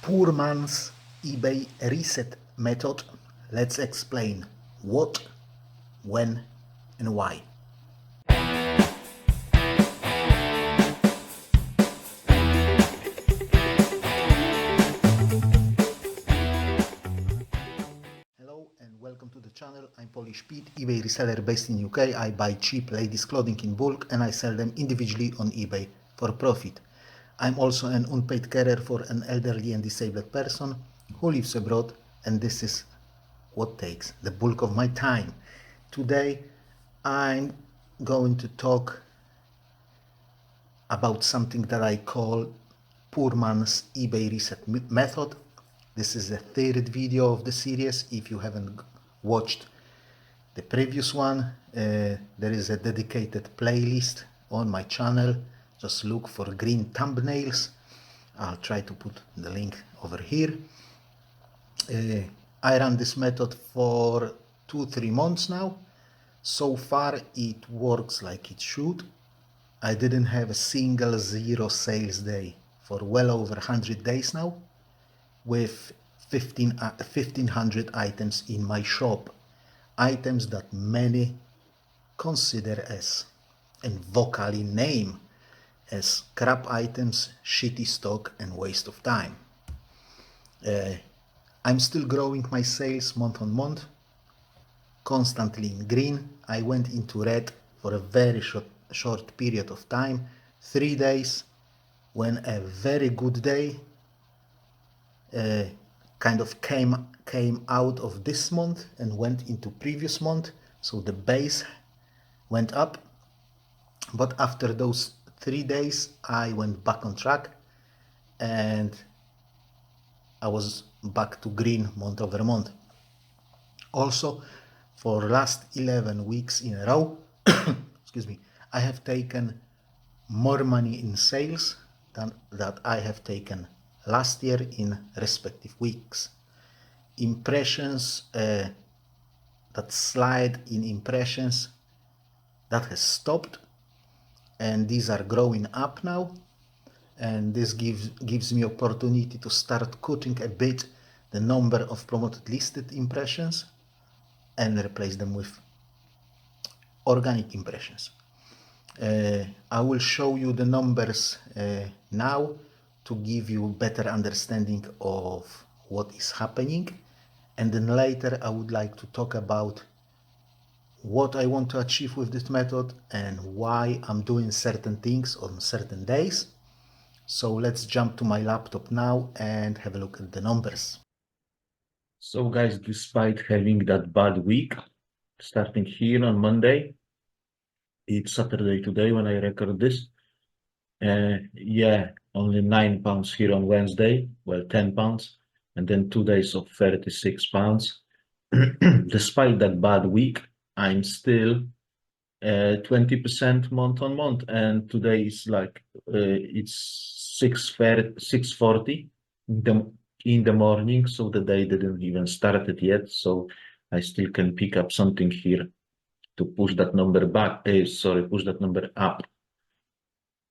Poor man's eBay reset method. Let's explain what, when, and why. Hello and welcome to the channel. I'm Polish Pete, eBay reseller based in UK. I buy cheap ladies clothing in bulk and I sell them individually on eBay for profit. I'm also an unpaid carer for an elderly and disabled person who lives abroad, and this is what takes the bulk of my time. Today I'm going to talk about something that I call poor man's eBay reset method. This is the third video of the series. If you haven't watched the previous one, there is a dedicated playlist on my channel. Just look for green thumbnails. I'll try to put the link over here. I ran this method for 2-3 months now. So far it works like it should. I didn't have a single zero sales day for well over 100 days now, with 1,500 items in my shop. Items that many consider as, and vocally name as, crap items, shitty stock and waste of time. I'm still growing my sales month on month, constantly in green. I went into red for a very short period of time, 3 days, when a very good day kind of came out of this month and went into previous month, so the base went up. But after those 3 days I went back on track and I was back to green month over month. Also, for last 11 weeks in a row excuse me, I have taken more money in sales than that I have taken last year in respective weeks. Impressions, that slide in impressions, that has stopped, and these are growing up now, and this gives me opportunity to start cutting a bit the number of promoted listed impressions and replace them with organic impressions. I will show you the numbers now to give you better understanding of what is happening, and then later I would like to talk about what I want to achieve with this method and why I'm doing certain things on certain days. So let's jump to my laptop now and have a look at the numbers. So guys, despite having that bad week, starting here on Monday, it's Saturday today when I record this. Yeah, only £9 here on Wednesday, well, £10, and then 2 days of £36. Despite that bad week, I'm still 20% month on month, and today is like it's 6:40 in the morning, so the day didn't even started yet, so I still can pick up something here to push that number back, push that number up.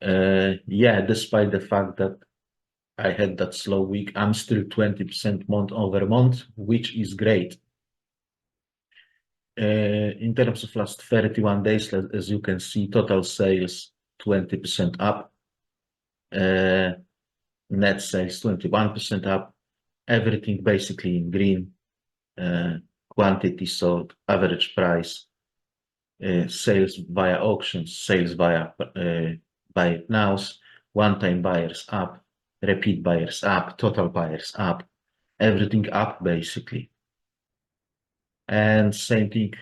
Yeah, despite the fact that I had that slow week, I'm still 20% month over month, which is great. In terms of last 31 days, as you can see, total sales 20% up, net sales 21% up, everything basically in green, quantity sold, average price, sales via auctions, sales via buy it nows, one-time buyers up, repeat buyers up, total buyers up, everything up basically. And same thing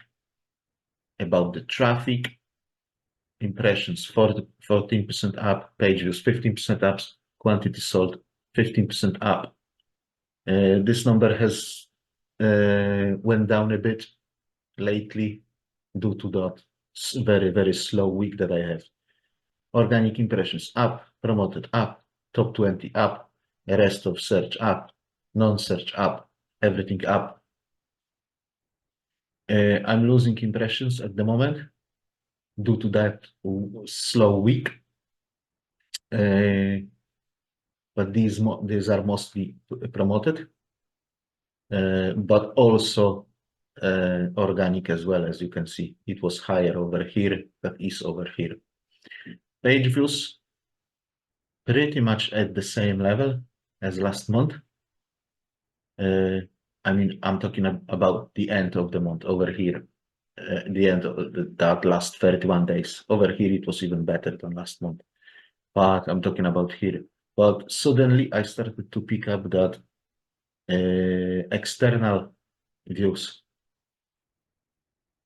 about the traffic, impressions 14% up, page views 15% up, quantity sold 15% up. This number has went down a bit lately due to that very slow week that I have. Organic impressions up, promoted up, top 20 up, rest of search up, non-search up, everything up. I'm losing impressions at the moment due to that slow week. but these are mostly promoted, but also organic as well. As you can see, it was higher over here, that is over here. Page views pretty much at the same level as last month. I mean, I'm talking about the end of the month over here, the end of that last 31 days. Over here, it was even better than last month, but I'm talking about here. But suddenly I started to pick up that external views.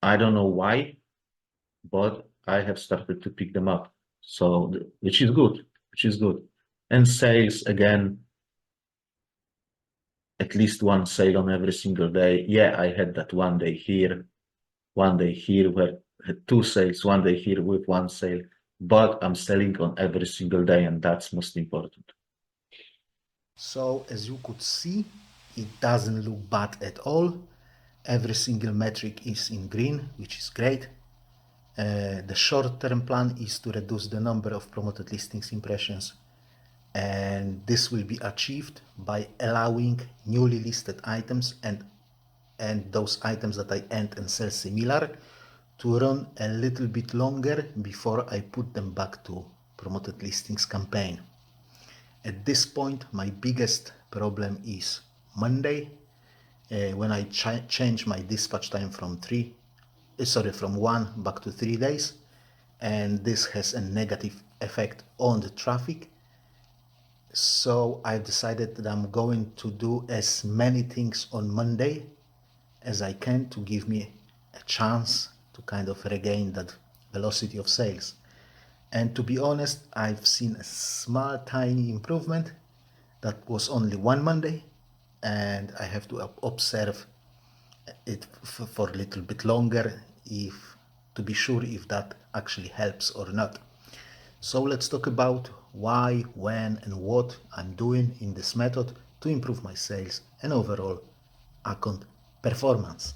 I don't know why, but I have started to pick them up. So, which is good, which is good. And sales, again, at least one sale on every single day. Yeah, I had that one day here where I had two sales, one day here with one sale, but I'm selling on every single day, and that's most important. So as you could see, it doesn't look bad at all. Every single metric is in green, which is great. The short-term plan is to reduce the number of promoted listings impressions, and this will be achieved by allowing newly listed items and those items that I end and sell similar to run a little bit longer before I put them back to promoted listings campaign. At this point, my biggest problem is Monday, when I change my dispatch time from from 1 back to 3 days, and this has a negative effect on the traffic. So I decided that I'm going to do as many things on Monday as I can to give me a chance to kind of regain that velocity of sales. And to be honest, I've seen a small, tiny improvement. That was only one Monday, and I have to observe it for a little bit longer if to be sure if that actually helps or not. So let's talk about why, when, and what I'm doing in this method to improve my sales and overall account performance.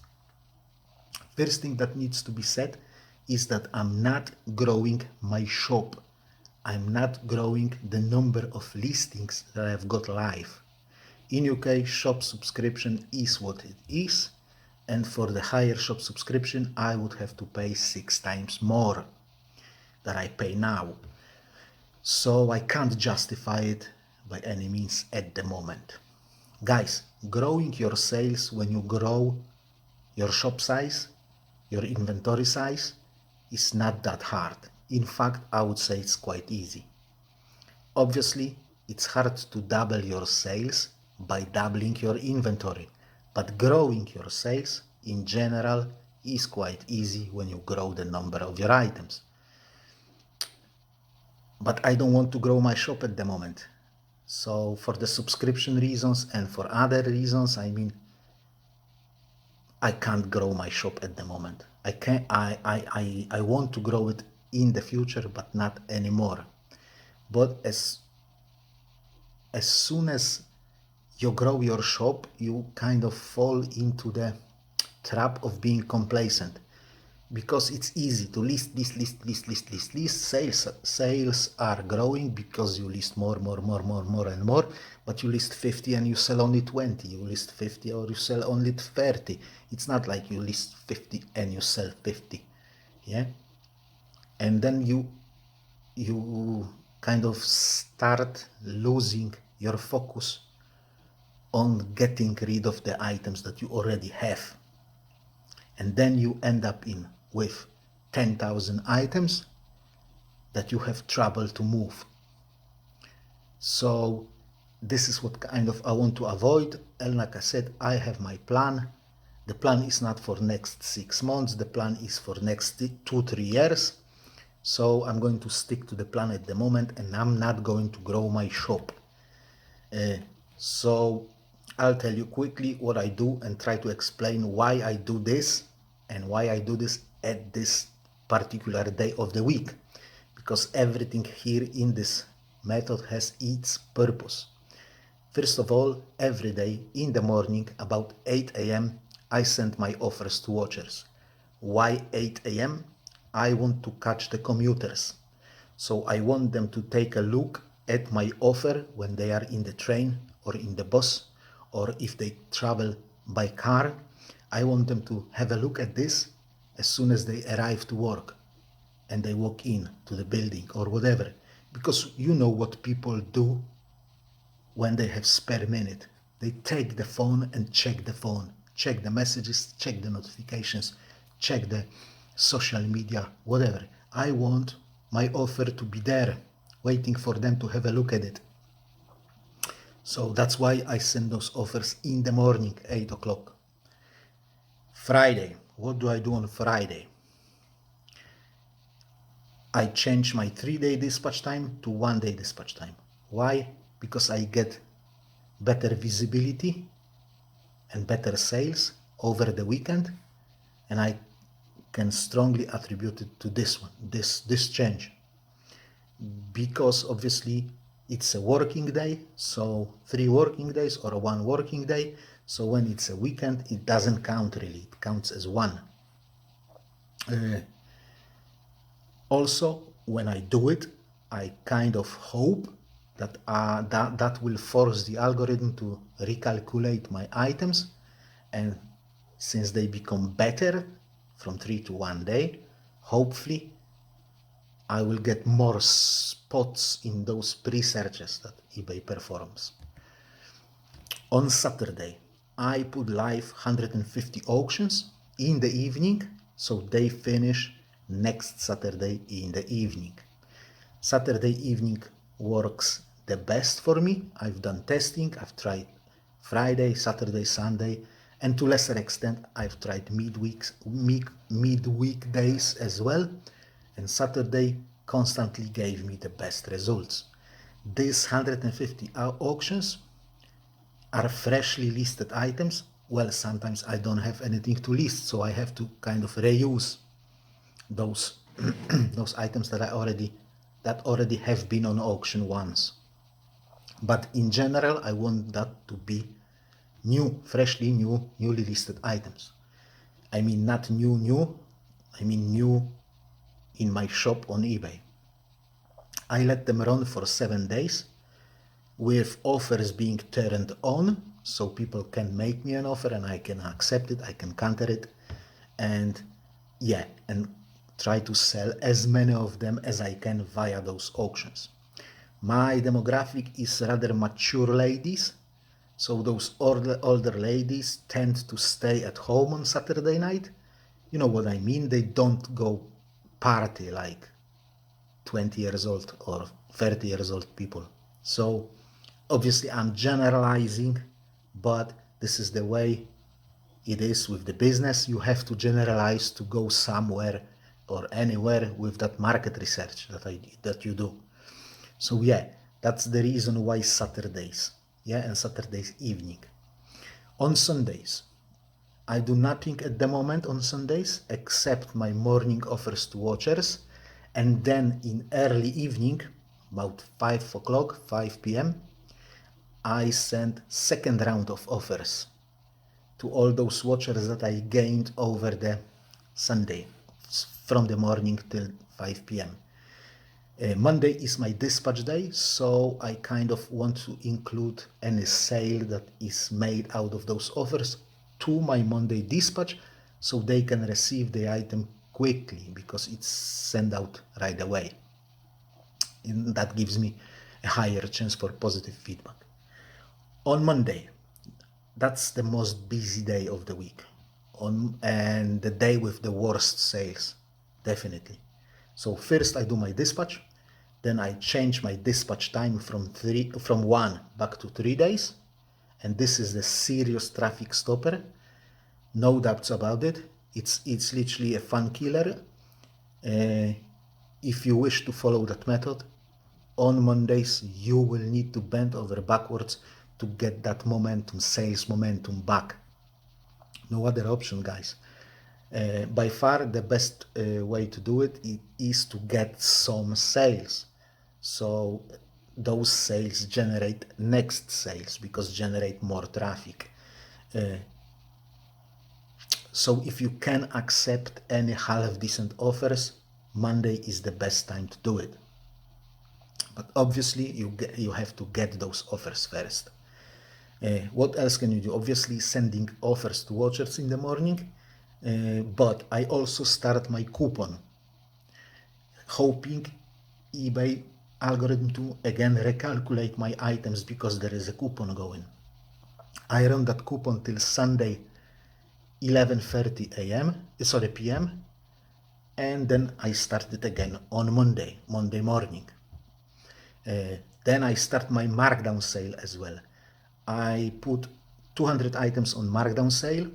First thing that needs to be said is that I'm not growing my shop. I'm not growing the number of listings that I've got live. In UK, shop subscription is what it is, and for the higher shop subscription, I would have to pay 6 times more than I pay now. So I can't justify it by any means at the moment. Guys, growing your sales when you grow your shop size, your inventory size, is not that hard. In fact, I would say it's quite easy. Obviously, it's hard to double your sales by doubling your inventory, but growing your sales in general is quite easy when you grow the number of your items. But I don't want to grow my shop at the moment. So for the subscription reasons and for other reasons, I mean, I can't grow my shop at the moment. I want to grow it in the future, but not anymore. But as soon as you grow your shop, you kind of fall into the trap of being complacent, because it's easy to list. Sales are growing because you list more and more, but you list 50 and you sell only 20. You list 50 or you sell only 30. It's not like you list 50 and you sell 50. Yeah. And then you kind of start losing your focus on getting rid of the items that you already have. And then you end up with 10,000 items that you have trouble to move. So this is what kind of I want to avoid. And like I said, I have my plan. The plan is not for next 6 months. The plan is for next 2-3 years. So I'm going to stick to the plan at the moment, and I'm not going to grow my shop. So I'll tell you quickly what I do and try to explain why I do this and why I do this at this particular day of the week, because everything here in this method has its purpose. First of all, every day in the morning about 8 a.m. I send my offers to watchers. Why 8 a.m.? I want to catch the commuters. So I want them to take a look add my offer when they are in the train or in the bus, or if they travel by car. I want them to have a look at this as soon as they arrive to work and they walk in to the building or whatever, because you know what people do when they have spare minute. They take the phone and check the phone, check the messages, check the notifications, check the social media, whatever. I want my offer to be there, waiting for them to have a look at it. So that's why I send those offers in the morning, 8 o'clock. Friday, what do I do on Friday? I change my 3-day dispatch time to 1-day dispatch time. Why? Because I get better visibility and better sales over the weekend, and I can strongly attribute it to this one, this change, because obviously it's a working day, so 3 working days or 1 working day. So when it's a weekend, it doesn't count really, it counts as 1. Also, when I do it, I kind of hope that that will force the algorithm to recalculate my items, and since they become better from 3 to 1 day, hopefully I will get more spots in those pre-searches that eBay performs. On Saturday, I put live 150 auctions in the evening, so they finish next Saturday in the evening. Saturday evening works the best for me. I've done testing, I've tried Friday, Saturday, Sunday, and to lesser extent, I've tried midweek days as well, and Saturday constantly gave me the best results. These 150 auctions are freshly listed items. Well, sometimes I don't have anything to list, so I have to kind of reuse those those items that already have been on auction once. But in general, I want that to be new, freshly newly listed items. I mean not new, I mean new in my shop on eBay. I let them run for 7 days with offers being turned on, so people can make me an offer and I can accept it, I can counter it, and try to sell as many of them as I can via those auctions. My demographic is rather mature ladies, so those older ladies tend to stay at home on Saturday night. You know what I mean? They don't go party like 20 years old or 30 years old people. So obviously I'm generalizing, but this is the way it is with the business. You have to generalize to go somewhere or anywhere with that market research that you do. So that's the reason why Saturdays, and Saturdays evening. On Sundays, I do nothing at the moment on Sundays except my morning offers to watchers, and then in early evening, about 5 o'clock, 5 p.m., I send second round of offers to all those watchers that I gained over the Sunday from the morning till 5 p.m. Monday is my dispatch day, so I kind of want to include any sale that is made out of those offers to my Monday dispatch so they can receive the item quickly because it's sent out right away. And that gives me a higher chance for positive feedback. On Monday, that's the most busy day of the week, and the day with the worst sales, definitely. So first I do my dispatch, then I change my dispatch time from 1 back to 3 days, and this is the serious traffic stopper, no doubts about it. It's literally a fun killer. If you wish to follow that method, on Mondays you will need to bend over backwards to get that momentum, sales momentum back. No other option, guys. By far the best way to do it is to get some sales. So those sales generate next sales because generate more traffic. So if you can accept any half decent offers, Monday is the best time to do it. But obviously, you have to get those offers first. What else can you do? Obviously, sending offers to watchers in the morning, but I also start my coupon, hoping eBay algorithm to again recalculate my items because there is a coupon going. I run that coupon till Sunday 11:30 a.m. Sorry, p.m. And then I start it again on Monday morning. Then I start my markdown sale as well. I put 200 items on markdown sale,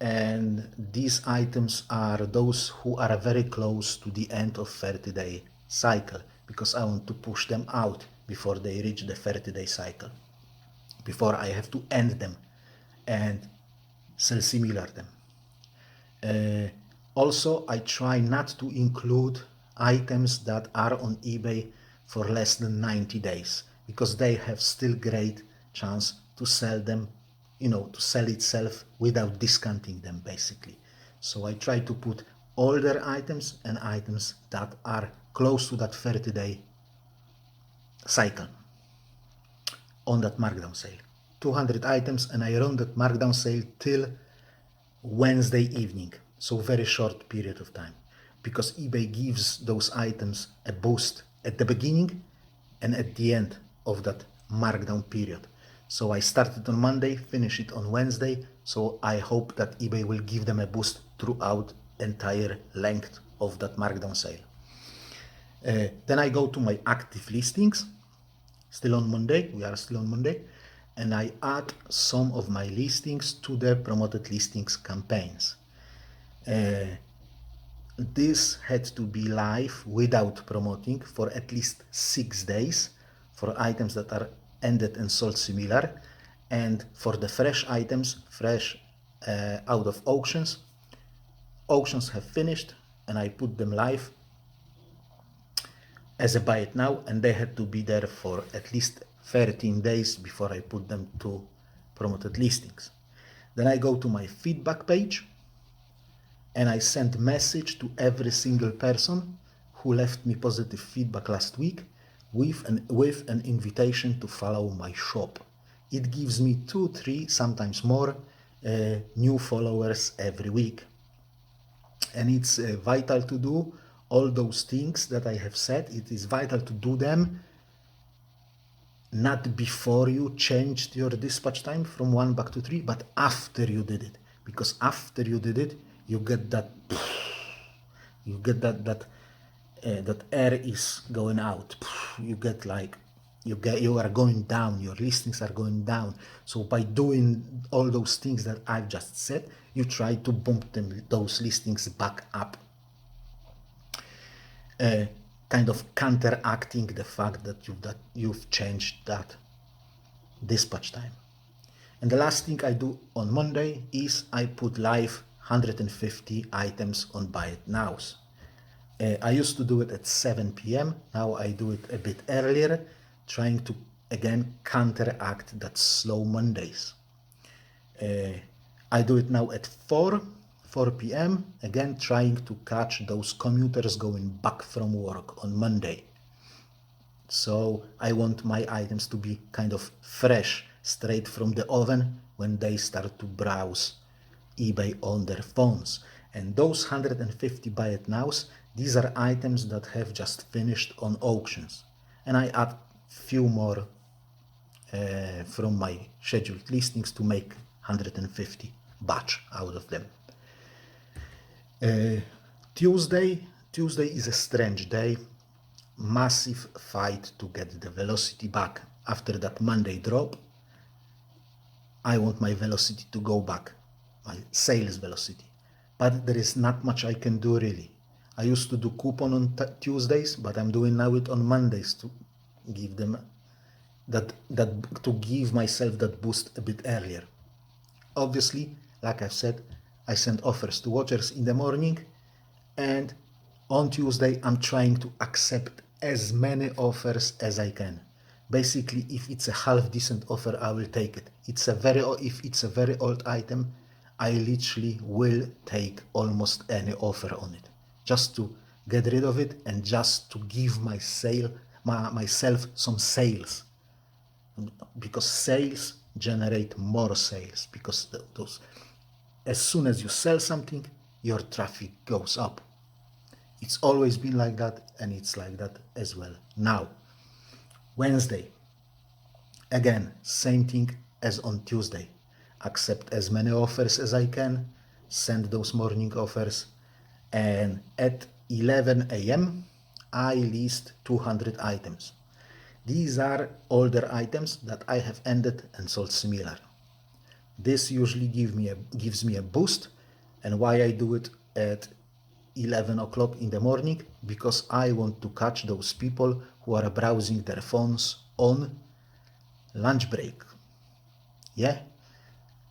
and these items are those who are very close to the end of 30-day cycle, because I want to push them out before they reach the 30-day cycle, before I have to end them and sell similar them. Also, I try not to include items that are on eBay for less than 90 days, because they have still great chance to sell them, to sell itself without discounting them, basically. So I try to put older items and items that are close to that 30-day cycle on that markdown sale. 200 items, and I run that markdown sale till Wednesday evening, so very short period of time, because eBay gives those items a boost at the beginning and at the end of that markdown period. So I started on Monday, finish it on Wednesday, so I hope that eBay will give them a boost throughout entire length of that markdown sale. Then I go to my active listings, still on Monday, we are still on Monday, and I add some of my listings to the promoted listings campaigns. This had to be live without promoting for at least 6 days for items that are ended and sold similar, and for the fresh items, fresh out of auctions have finished, and I put them live as a buy it now, and they had to be there for at least 13 days before I put them to promoted listings. Then I go to my feedback page and I send message to every single person who left me positive feedback last week with an invitation to follow my shop. It gives me 2, 3, sometimes more new followers every week. And it's vital to do all those things that I have said. It is vital to do them not before you changed your dispatch time from 1 back to 3, but after you did it. Because after you did it, you get that air is going out. You are going down, your listings are going down. So by doing all those things that I've just said, you try to bump those listings back up, kind of counteracting the fact that you've changed that dispatch time. And the last thing I do on Monday is I put live 150 items on Buy It Nows. I used to do it at 7 p.m. Now I do it a bit earlier, trying to again counteract that slow Mondays. I do it now at 4 p.m. again, trying to catch those commuters going back from work on Monday. So I want my items to be kind of fresh, straight from the oven when they start to browse eBay on their phones. And those 150 Buy It Nows, these are items that have just finished on auctions. And I add few more from my scheduled listings to make 150 batch out of them. Tuesday is a strange day. Massive fight to get the velocity back after that Monday drop. I want my velocity to go back, my sales velocity, but there is not much I can do really. I used to do coupon on Tuesdays, but I'm doing now it on Mondays to give them to give myself that boost a bit earlier. Obviously, like I've said, I send offers to watchers in the morning, and on Tuesday I'm trying to accept as many offers as I can. Basically, if it's a half decent offer, I will take it. If it's a very old item, I literally will take almost any offer on it, just to get rid of it and just to give my sale myself some sales, because sales generate more sales, because those, as soon as you sell something, your traffic goes up. It's always been like that, and it's like that as well now. Wednesday, again, same thing as on Tuesday. Accept as many offers as I can, send those morning offers, and at 11 a.m. I list 200 items. These are older items that I have ended and sold similar. This usually gives me a boost, and why I do it at 11 o'clock in the morning, because I want to catch those people who are browsing their phones on lunch break. Yeah,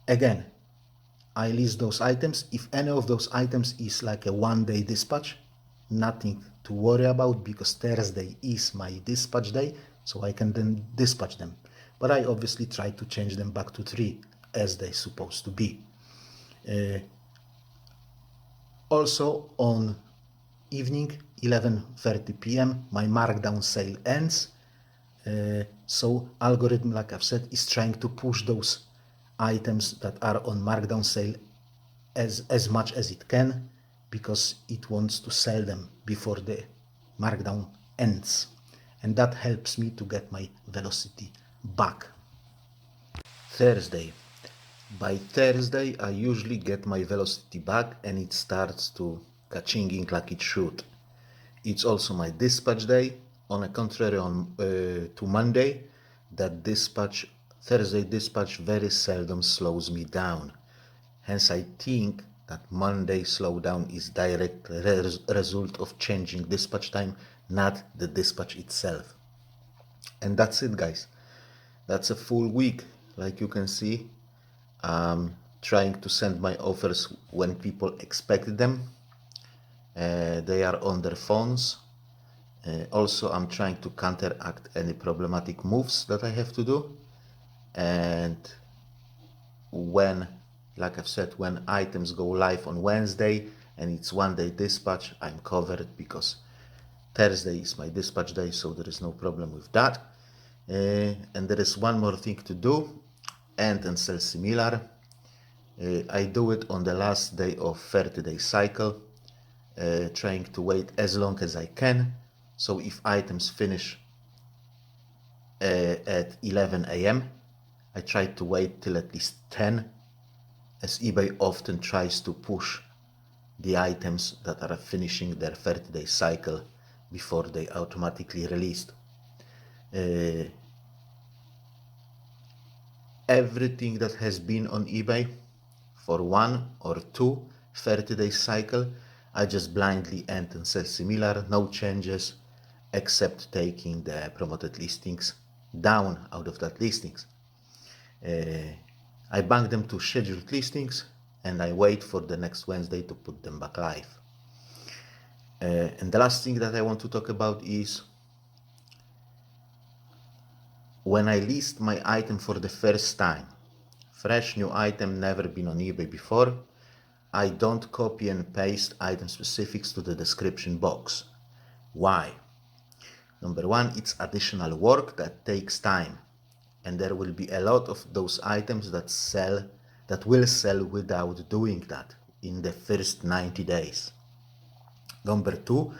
again, I list those items. If any of those items is like a 1 day dispatch, nothing to worry about, because Thursday is my dispatch day, so I can then dispatch them. But I obviously try to change them back to 3 as they supposed to be. Also on evening 11:30 p.m. my markdown sale ends. So algorithm, like I've said, is trying to push those items that are on markdown sale as much as it can, because it wants to sell them before the markdown ends, and that helps me to get my velocity back. Thursday. By Thursday, I usually get my velocity back and it starts to ka-chinging like it should. It's also my dispatch day. On a contrary to Monday, that dispatch, Thursday dispatch very seldom slows me down. Hence, I think that Monday slowdown is direct result of changing dispatch time, not the dispatch itself. And that's it, guys. That's a full week. Like you can see, I'm trying to send my offers when people expect them. They are on their phones. Also, I'm trying to counteract any problematic moves that I have to do. And when, like I've said, when items go live on Wednesday and it's 1 day dispatch, I'm covered, because Thursday is my dispatch day, so there is no problem with that. And there is one more thing to do, end and sell similar. I do it on the last day of 30-day cycle, trying to wait as long as I can. So if items finish at 11 a.m., I try to wait till at least 10, as eBay often tries to push the items that are finishing their 30-day cycle before they automatically released. Everything that has been on eBay for 1 or 2 30-day cycle, I just blindly end and sell similar, no changes, except taking the promoted listings down out of that listings. I bank them to scheduled listings and I wait for the next Wednesday to put them back live. And the last thing that I want to talk about is when I list my item for the first time, fresh new item, never been on eBay before, I don't copy and paste item specifics to the description box. Why? Number one, it's additional work that takes time, and there will be a lot of those items that will sell without doing that in the first 90 days. Number two,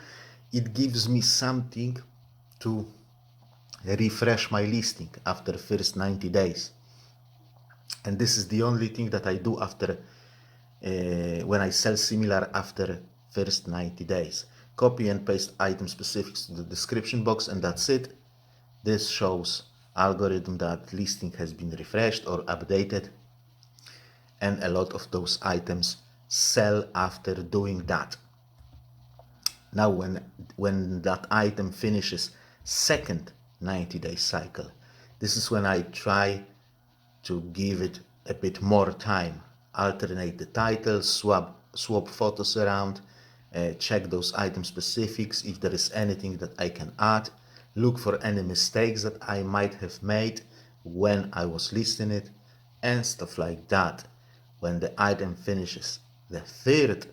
it gives me something to refresh my listing after first 90 days. And this is the only thing that I do after when I sell similar after first 90 days. Copy and paste item specifics to the description box, and that's it. This shows algorithm that listing has been refreshed or updated, and a lot of those items sell after doing that. Now when that item finishes second 90-day cycle, this is when I try to give it a bit more time, alternate the titles, swap photos around, check those item specifics if there is anything that I can add, look for any mistakes that I might have made when I was listing it, and stuff like that. When the item finishes the third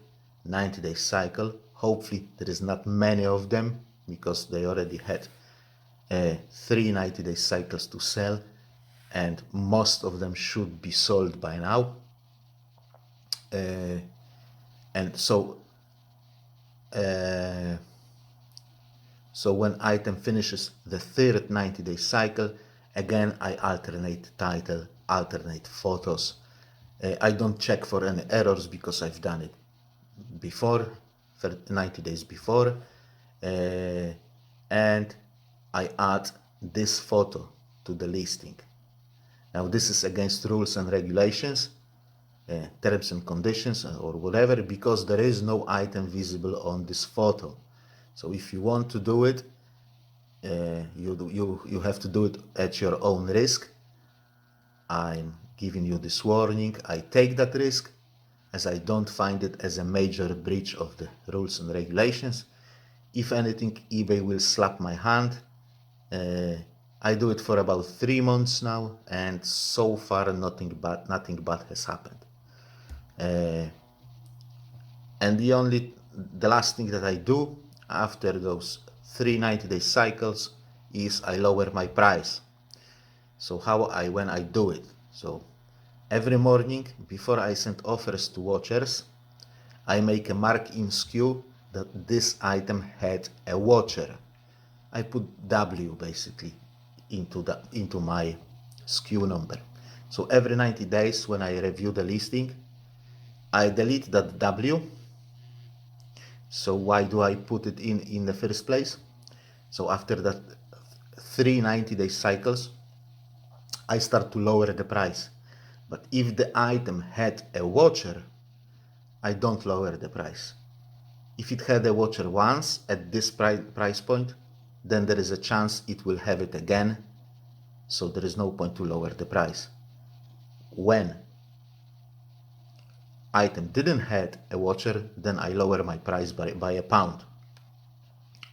90-day cycle, hopefully there is not many of them, because they already had 3 90-day cycles to sell, and most of them should be sold by now. And so when item finishes the third 90-day cycle, again I alternate title, alternate photos. I don't check for any errors because I've done it before, for 90 days before, and I add this photo to the listing. Now this is against rules and regulations, terms and conditions or whatever, because there is no item visible on this photo. So if you want to do it, you have to do it at your own risk. I'm giving you this warning. I take that risk as I don't find it as a major breach of the rules and regulations. If anything, eBay will slap my hand. I do it for about 3 months now, and so far nothing bad has happened. And the last thing that I do after those 3 90-day cycles is I lower my price. So when I do it, so every morning before I send offers to watchers, I make a mark in SKU that this item had a watcher. I put W basically into my SKU number. So every 90 days when I review the listing, I delete that W. So why do I put it in the first place? So after that 3 90-day cycles, I start to lower the price. But if the item had a watcher, I don't lower the price. If it had a watcher once at this price point, then there is a chance it will have it again, so there is no point to lower the price. When item didn't have a watcher, then I lower my price by £1.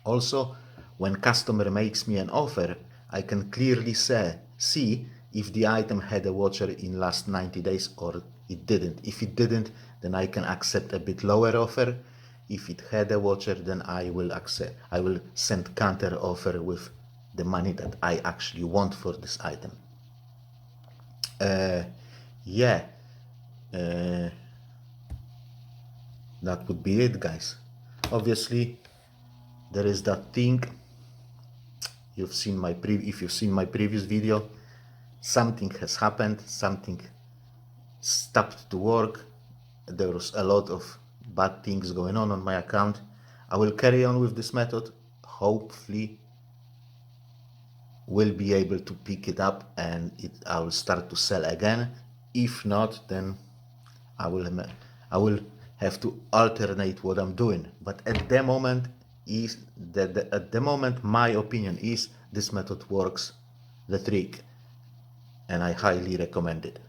Also, when customer makes me an offer, I can clearly see if the item had a watcher in last 90 days or it didn't. If it didn't, then I can accept a bit lower offer. If it had a watcher, then I will send counter offer with the money that I actually want for this item. That would be it, guys. Obviously, there is that thing. If you've seen my previous video, something has happened, something stopped to work. There was a lot of bad things going on my account. I will carry on with this method. Hopefully will be able to pick it up and I will start to sell again. If not, then I will have to alternate what I'm doing. But at the moment my opinion is this method works the trick, and I highly recommend it.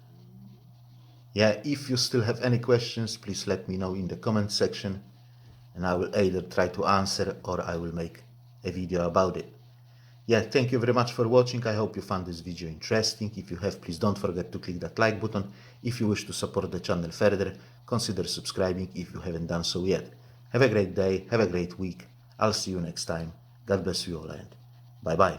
Yeah, if you still have any questions, please let me know in the comment section, and I will either try to answer or I will make a video about it. Yeah, thank you very much for watching. I hope you found this video interesting. If you have, please don't forget to click that like button. If you wish to support the channel further, consider subscribing if you haven't done so yet. Have a great day, have a great week. I'll see you next time. God bless you all, and bye bye.